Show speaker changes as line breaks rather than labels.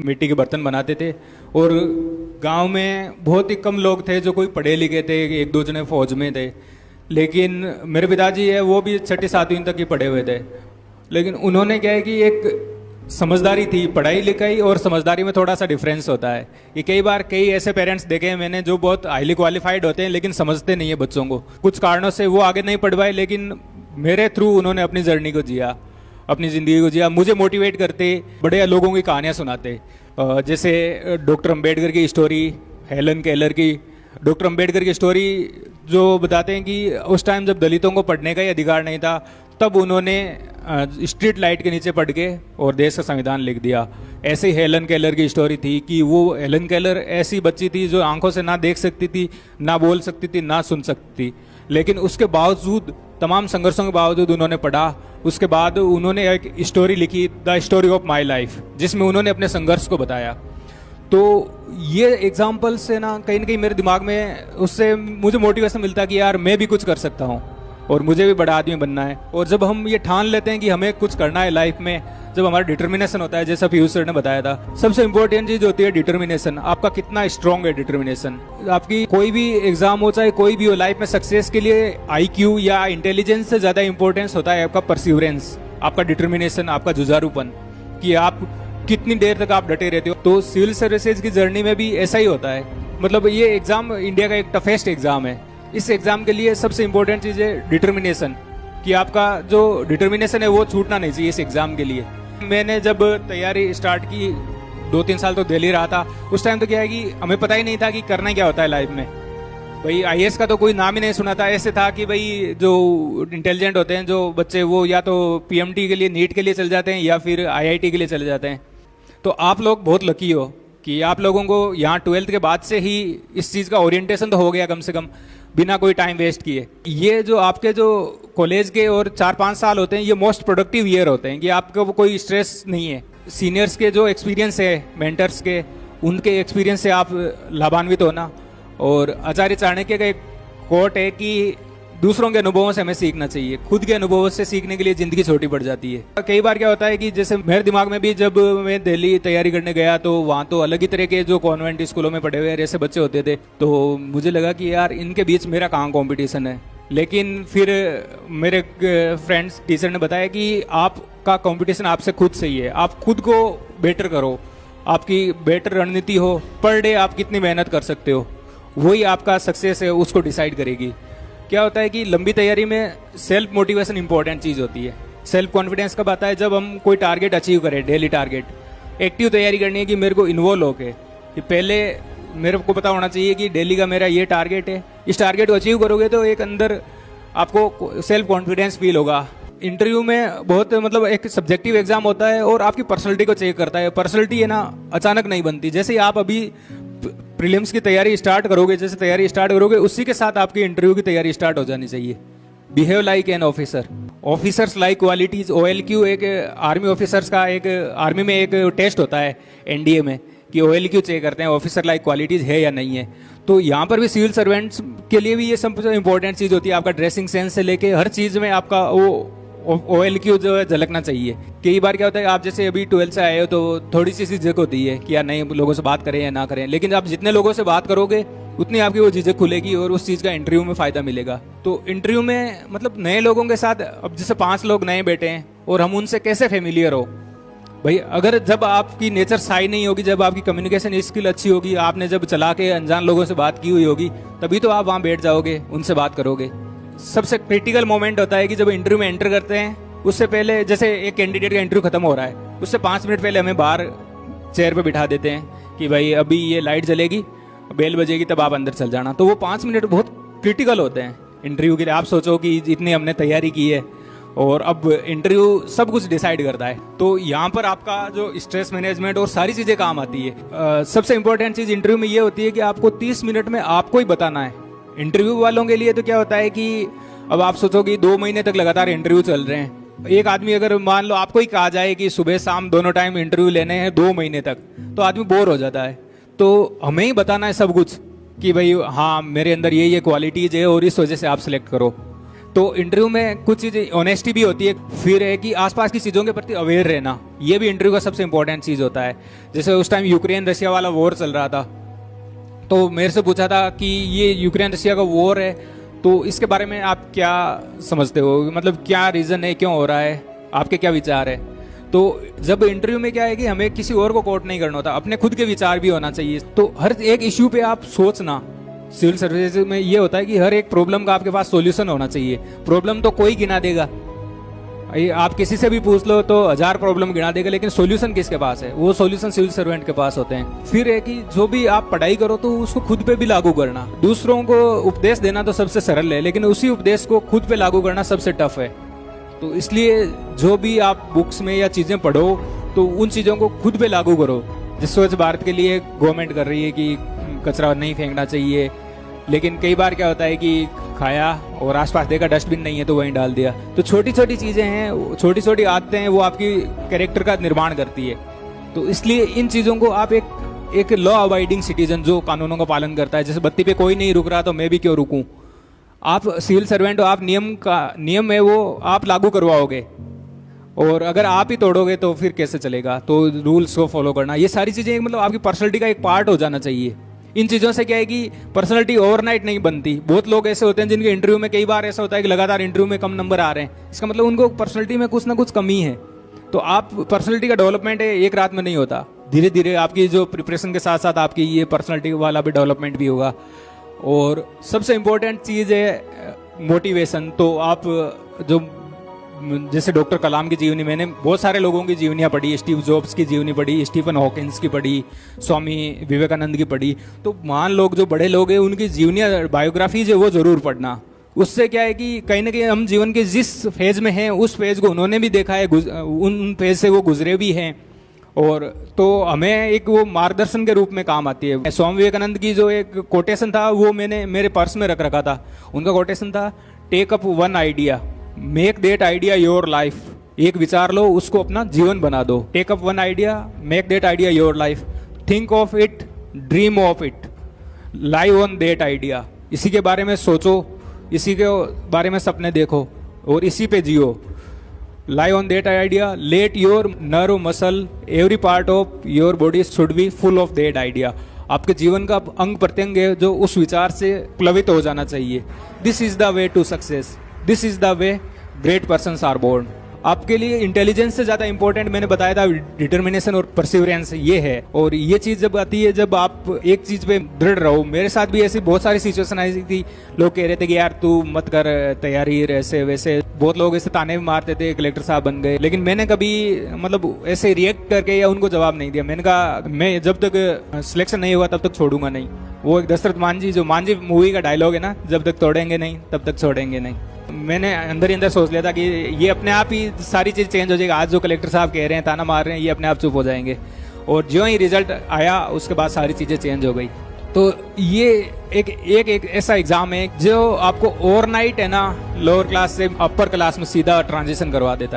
मिट्टी के बर्तन बनाते थे। और गांव में बहुत ही कम लोग थे जो कोई पढ़े लिखे थे, एक दो जने फौज में थे। लेकिन मेरे पिताजी है वो भी छठी सातवीं तक ही पढ़े हुए थे। लेकिन उन्होंने क्या है कि एक समझदारी थी, पढ़ाई लिखाई और समझदारी में थोड़ा सा डिफरेंस होता है। ये कई बार कई ऐसे पेरेंट्स देखे हैं मैंने जो बहुत हाईली क्वालिफाइड होते हैं लेकिन समझते नहीं है बच्चों को। कुछ कारणों से वो आगे नहीं पढ़ पाए, लेकिन मेरे थ्रू उन्होंने अपनी जर्नी को जिया, अपनी ज़िंदगी को जिया। मुझे मोटिवेट करते, बड़े लोगों की कहानियाँ सुनाते। जैसे डॉक्टर अंबेडकर की स्टोरी, हेलन केलर की। डॉक्टर अंबेडकर की स्टोरी जो बताते हैं कि उस टाइम जब दलितों को पढ़ने का ही अधिकार नहीं था, तब उन्होंने स्ट्रीट लाइट के नीचे पढ़ के और देश का संविधान लिख दिया। ऐसे ही हेलन केलर की स्टोरी थी कि वो हेलन केलर ऐसी बच्ची थी जो आंखों से ना देख सकती थी, ना बोल सकती थी, ना सुन सकती थी, लेकिन उसके बावजूद, तमाम संघर्षों के बावजूद उन्होंने पढ़ा। उसके बाद उन्होंने एक स्टोरी लिखी, the story of my life, जिसमें उन्होंने अपने संघर्ष को बताया। तो ये एग्जाम्पल से ना कहीं मेरे दिमाग में उससे मुझे मोटिवेशन मिलता है कि यार मैं भी कुछ कर सकता हूँ और मुझे भी बड़ा आदमी बनना है। और जब हम ये ठान लेते हैं कि हमें कुछ करना है लाइफ में, जब हमारा डिटर्मिनेशन होता है, जैसा पीयूष सर ने बताया था, सबसे इंपॉर्टेंट चीज होती है डिटर्मिनेशन। आपका कितना स्ट्रांग है डिटर्मिनेशन। आपकी कोई भी एग्जाम हो, चाहे कोई भी हो, लाइफ में सक्सेस के लिए आईक्यू या इंटेलिजेंस से ज्यादा इंपॉर्टेंस होता है आपका परसिवरेंस, आपका डिटर्मिनेशन, आपका जुझारूपन, कि आप कितनी देर तक आप डटे रहते हो। तो सिविल सर्विसेज की जर्नी में भी ऐसा ही होता है। मतलब ये एग्जाम इंडिया का एक टफेस्ट एग्जाम है। इस एग्जाम के लिए सबसे इंपॉर्टेंट चीज है डिटर्मिनेशन, कि आपका जो डिटर्मिनेशन है वो छूटना नहीं चाहिए इस एग्जाम के लिए। मैंने जब तैयारी स्टार्ट की, 2-3 साल तो दिल्ली रहा था, उस टाइम तो क्या है कि हमें पता ही नहीं था कि करना क्या होता है लाइफ में। भाई आईएएस का तो कोई नाम ही नहीं सुना था। ऐसे था कि भाई जो इंटेलिजेंट होते हैं जो बच्चे, वो या तो पीएमटी के लिए, नीट के लिए चले जाते हैं या फिर आईआईटी के लिए चले जाते हैं। तो आप लोग बहुत लकी हो कि आप लोगों को यहाँ 12th के बाद से ही इस चीज़ का ओरिएंटेशन तो हो गया कम से कम, बिना कोई टाइम वेस्ट किए। ये जो आपके जो कॉलेज के और 4-5 साल होते हैं, ये मोस्ट प्रोडक्टिव ईयर होते हैं कि आपको कोई स्ट्रेस नहीं है। सीनियर्स के जो एक्सपीरियंस है, मेंटर्स के, उनके एक्सपीरियंस से आप लाभान्वित होना। और आचार्य चाणक्य का एक कोट है कि दूसरों के अनुभवों से हमें सीखना चाहिए, खुद के अनुभवों से सीखने के लिए जिंदगी छोटी पड़ जाती है। कई बार क्या होता है कि जैसे मेरे दिमाग में भी, जब मैं दिल्ली तैयारी करने गया तो वहाँ तो अलग ही तरह के जो कॉन्वेंट स्कूलों में पढ़े हुए ऐसे बच्चे होते थे, तो मुझे लगा कि यार इनके बीच मेरा कहाँ कॉम्पिटिशन है। लेकिन फिर मेरे फ्रेंड्स, टीचर ने बताया कि आपका कॉम्पिटिशन आपसे खुद से ही है। आप खुद को बेटर करो, आपकी बेटर रणनीति हो, पर डे आप कितनी मेहनत कर सकते हो, वही आपका सक्सेस है, उसको डिसाइड करेगी। क्या होता है कि लंबी तैयारी में सेल्फ मोटिवेशन इंपॉर्टेंट चीज़ होती है। सेल्फ कॉन्फिडेंस कब आता है? जब हम कोई टारगेट अचीव करें, डेली टारगेट। एक्टिव तैयारी करनी है कि मेरे को इन्वॉल्व होके, कि पहले मेरे को पता होना चाहिए कि डेली का मेरा ये टारगेट है। इस टारगेट को अचीव करोगे तो एक अंदर आपको सेल्फ कॉन्फिडेंस फील होगा। इंटरव्यू में बहुत मतलब एक सब्जेक्टिव एग्जाम होता है और आपकी पर्सनैलिटी को चेक करता है। पर्सनैलिटी है ना अचानक नहीं बनती। जैसे ही आप अभी प्रीलिम्स की तैयारी स्टार्ट करोगे, जैसे तैयारी स्टार्ट करोगे, उसी के साथ आपकी इंटरव्यू की तैयारी स्टार्ट हो जानी चाहिए। Behave like an officer, officers like qualities. OLQ एक आर्मी ऑफिसर्स का, एक आर्मी में एक टेस्ट होता है एनडीए में, कि OLQ चेक करते हैं ऑफिसर लाइक क्वालिटीज है या नहीं है। तो यहाँ पर भी सिविल सर्वेंट्स के लिए भी ये सबसे इंपॉर्टेंट चीज़ होती है। आपका ड्रेसिंग सेंस से लेके हर चीज़ में आपका वो OLQ जो है झलकना चाहिए। कई बार क्या होता है, आप जैसे अभी 12th से आए हो तो थोड़ी सी झिझक होती है कि यार नहीं, लोगों से बात करें या ना करें। लेकिन आप जितने लोगों से बात करोगे उतनी आपकी वो झिझक खुलेगी और उस चीज़ का इंटरव्यू में फ़ायदा मिलेगा। तो इंटरव्यू में मतलब नए लोगों के साथ, अब जैसे 5 लोग नए बैठे हैं और हम उनसे कैसे फेमिलियर हो भाई। अगर जब आपकी नेचर साई नहीं होगी, जब आपकी कम्युनिकेशन स्किल अच्छी होगी, आपने जब चला के अनजान लोगों से बात की हुई होगी, तभी तो आप वहाँ बैठ जाओगे, उनसे बात करोगे। सबसे क्रिटिकल मोमेंट होता है कि जब इंटरव्यू में एंटर करते हैं, उससे पहले जैसे एक कैंडिडेट का इंटरव्यू खत्म हो रहा है, उससे 5 मिनट पहले हमें बाहर चेयर पे बिठा देते हैं कि भाई अभी ये लाइट जलेगी, बेल बजेगी, तब आप अंदर चल जाना। तो वो 5 मिनट बहुत क्रिटिकल होते हैं इंटरव्यू के लिए। आप सोचो कि इतनी हमने तैयारी की है और अब इंटरव्यू सब कुछ डिसाइड करता है। तो यहाँ पर आपका जो स्ट्रेस मैनेजमेंट और सारी चीज़ें काम आती है। सबसे इंपॉर्टेंट चीज़ इंटरव्यू में ये होती है कि आपको 30 मिनट में आपको ही बताना है। इंटरव्यू वालों के लिए तो क्या होता है कि अब आप सोचो कि 2 महीने तक लगातार इंटरव्यू चल रहे हैं। एक आदमी अगर मान लो आपको ही कहा जाए कि सुबह शाम दोनों टाइम इंटरव्यू लेने हैं 2 महीने तक, तो आदमी बोर हो जाता है। तो हमें ही बताना है सब कुछ कि भाई हाँ, मेरे अंदर ये क्वालिटीज है और इस वजह से आप सिलेक्ट करो। तो इंटरव्यू में कुछ चीज़ें ऑनेस्टी भी होती है, फिर है कि आसपास की चीज़ों के प्रति अवेयर रहना, ये भी इंटरव्यू का सबसे इंपॉर्टेंट चीज़ होता है। जैसे उस टाइम यूक्रेन रशिया वाला वॉर चल रहा था, तो मेरे से पूछा था कि ये यूक्रेन रशिया का वॉर है, तो इसके बारे में आप क्या समझते हो, मतलब क्या रीज़न है, क्यों हो रहा है, आपके क्या विचार है। तो जब इंटरव्यू में क्या है कि हमें किसी और को कोट नहीं करना होता, अपने खुद के विचार भी होना चाहिए। तो हर एक इश्यू पे आप सोचना, सिविल सर्विसेज में ये होता है कि हर एक प्रॉब्लम का आपके पास सॉल्यूशन होना चाहिए। प्रॉब्लम तो कोई गिना देगा, आप किसी से भी पूछ लो तो 1000 प्रॉब्लम गिना देगा, लेकिन सॉल्यूशन किसके पास है, वो सॉल्यूशन सिविल सर्वेंट के पास होते हैं। फिर है कि जो भी आप पढ़ाई करो तो उसको खुद पे भी लागू करना। दूसरों को उपदेश देना तो सबसे सरल है, लेकिन उसी उपदेश को खुद पे लागू करना सबसे टफ है। तो इसलिए जो भी आप बुक्स में या चीज़ें पढ़ो तो उन चीज़ों को खुद पे लागू करो। जिस स्वच्छ भारत के लिए गवर्नमेंट कर रही है कि कचरा नहीं फेंकना चाहिए, लेकिन कई बार क्या होता है कि खाया और आसपास देखा डस्टबिन नहीं है तो वहीं डाल दिया। तो छोटी छोटी चीज़ें हैं, छोटी छोटी आदतें हैं, वो आपकी कैरेक्टर का निर्माण करती है। तो इसलिए इन चीज़ों को आप एक लॉ अबाइडिंग सिटीजन जो कानूनों का पालन करता है, जैसे बत्ती पे कोई नहीं रुक रहा तो मैं भी क्यों रुकूं, आप सिविल सर्वेंट हो, आप नियम है वो आप लागू करवाओगे, और अगर आप ही तोड़ोगे तो फिर कैसे चलेगा। तो रूल्स को फॉलो करना, ये सारी चीज़ें मतलब आपकी पर्सनैलिटी का एक पार्ट हो जाना चाहिए। इन चीज़ों से क्या है कि पर्सनैलिटी ओवरनाइट नहीं बनती। बहुत लोग ऐसे होते हैं जिनके इंटरव्यू में कई बार ऐसा होता है कि लगातार इंटरव्यू में कम नंबर आ रहे हैं, इसका मतलब उनको पर्सनैलिटी में कुछ ना कुछ कमी है। तो आप पर्सनैलिटी का डेवलपमेंट है एक रात में नहीं होता, धीरे धीरे आपकी जो प्रिपरेशन के साथ साथ आपकी ये पर्सनैलिटी वाला भी डेवलपमेंट भी होगा। और सबसे इम्पोर्टेंट चीज़ है मोटिवेशन। तो आप जो जैसे डॉक्टर कलाम की जीवनी, मैंने बहुत सारे लोगों की जीवनियाँ पढ़ी, स्टीव जॉब्स की जीवनी पढ़ी, स्टीफन हॉकिंस की पढ़ी, स्वामी विवेकानंद की पढ़ी। तो महान लोग जो बड़े लोग हैं उनकी जीवनियाँ, बायोग्राफीज है वो ज़रूर पढ़ना। उससे क्या है कि कहीं ना कहीं हम जीवन के जिस फेज़ में हैं उस फेज़ को उन्होंने भी देखा है, उन फेज़ से वो गुजरे भी हैं, और तो हमें एक वो मार्गदर्शन के रूप में काम आती है। स्वामी विवेकानंद की जो एक कोटेशन था वो मैंने मेरे पर्स में रख रखा था। उनका कोटेशन था, take up one idea, make that idea your life. एक विचार लो, उसको अपना जीवन बना दो। Take up one idea, make that idea your life, think of it, dream of it, live on that idea. इसी के बारे में सोचो, इसी के बारे में सपने देखो और इसी पे जियो। Live on that idea, let your nerve muscle every part of your body should be full of that idea. आपके जीवन का अंग प्रत्यंग है जो उस विचार से प्लवित हो जाना चाहिए। This is the way to success, this is the way great persons are born. आपके लिए इंटेलिजेंस से ज़्यादा इंपॉर्टेंट मैंने बताया था डिटर्मिनेशन और परसिवरेंस, ये है। और ये चीज़ जब आती है, जब आप एक चीज़ पे दृढ़ रहो। मेरे साथ भी ऐसी बहुत सारी सिचुएशन आई थी, लोग कह रहे थे कि यार तू मत कर तैयारी, ऐसे वैसे। बहुत लोग ऐसे ताने भी मारते थे, कलेक्टर साहब बन गए, लेकिन मैंने कभी मतलब ऐसे रिएक्ट करके या उनको जवाब नहीं दिया। मैंने कहा मैं जब तक सिलेक्शन नहीं हुआ तब तक छोड़ूंगा नहीं। वो एक दशरथ मांझी, जो मांझी मूवी का डायलॉग है ना, जब तक तोड़ेंगे नहीं तब तक छोड़ेंगे नहीं। मैंने अंदर ही अंदर सोच लिया था कि ये अपने आप ही सारी चीज़ चेंज हो जाएगी। आज जो कलेक्टर साहब कह रहे हैं, ताना मार रहे हैं, ये अपने आप चुप हो जाएंगे। और जो ही रिजल्ट आया उसके बाद सारी चीज़ें चेंज हो गई। तो ये एक ऐसा एग्जाम है जो आपको ओवरनाइट है ना, लोअर क्लास से अपर क्लास में सीधा ट्रांजिशन करवा देता है।